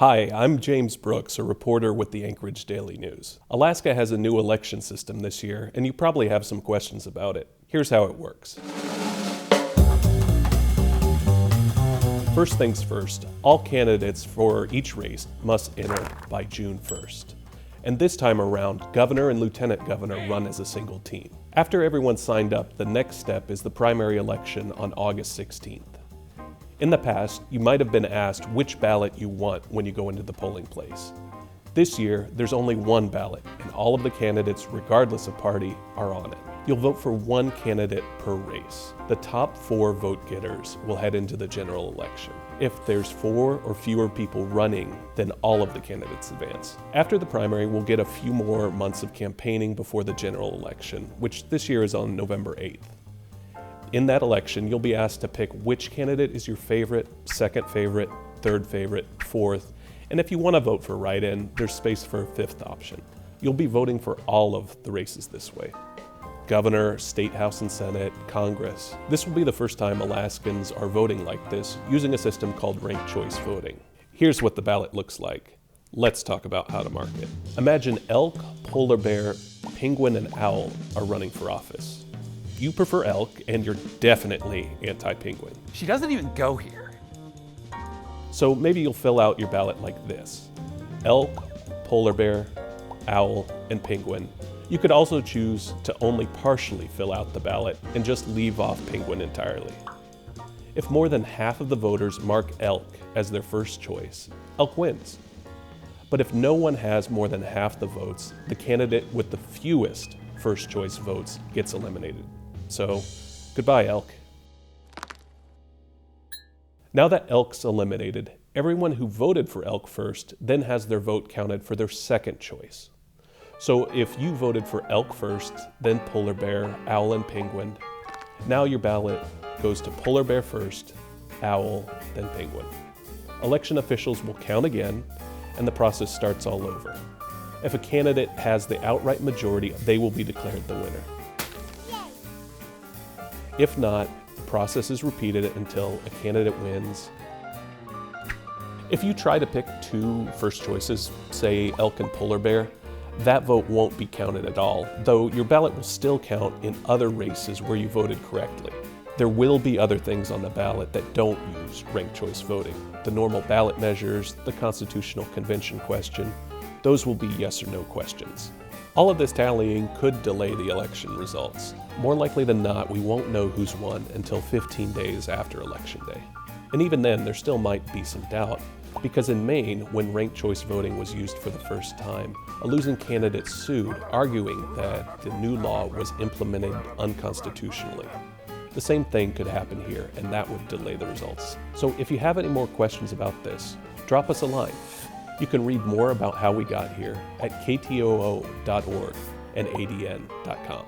Hi, I'm James Brooks, a reporter with the Anchorage Daily News. Alaska has a new election system this year, and you probably have some questions about it. Here's how it works. First things first, all candidates for each race must enter by June 1st. And this time around, governor and lieutenant governor run as a single team. After everyone's signed up, the next step is the primary election on August 16th. In the past, you might have been asked which ballot you want when you go into the polling place. This year, there's only one ballot, and all of the candidates, regardless of party, are on it. You'll vote for one candidate per race. The top 4 vote getters will head into the general election. If there's 4 or fewer people running, then all of the candidates advance. After the primary, we'll get a few more months of campaigning before the general election, which this year is on November 8th. In that election, you'll be asked to pick which candidate is your favorite, second favorite, third favorite, fourth, and if you want to vote for write-in, there's space for a 5th option. You'll be voting for all of the races this way. Governor, State House and Senate, Congress. This will be the first time Alaskans are voting like this, using a system called ranked choice voting. Here's what the ballot looks like. Let's talk about how to mark it. Imagine elk, polar bear, penguin, and owl are running for office. You prefer elk, and you're definitely anti-penguin. She doesn't even go here. So maybe you'll fill out your ballot like this: elk, polar bear, owl, and penguin. You could also choose to only partially fill out the ballot and just leave off penguin entirely. If more than half of the voters mark elk as their first choice, elk wins. But if no one has more than half the votes, the candidate with the fewest first choice votes gets eliminated. So, goodbye, elk. Now that elk's eliminated, everyone who voted for elk first then has their vote counted for their second choice. So if you voted for elk first, then polar bear, owl, and penguin, now your ballot goes to polar bear first, owl, then penguin. Election officials will count again, and the process starts all over. If a candidate has the outright majority, they will be declared the winner. If not, the process is repeated until a candidate wins. If you try to pick 2 first choices, say elk and polar bear, that vote won't be counted at all, though your ballot will still count in other races where you voted correctly. There will be other things on the ballot that don't use ranked choice voting. The normal ballot measures, the Constitutional Convention question, those will be yes or no questions. All of this tallying could delay the election results. More likely than not, we won't know who's won until 15 days after Election Day. And even then, there still might be some doubt, because in Maine, when ranked choice voting was used for the first time, a losing candidate sued, arguing that the new law was implemented unconstitutionally. The same thing could happen here, and that would delay the results. So if you have any more questions about this, drop us a line. You can read more about how we got here at KTOO.org and ADN.com.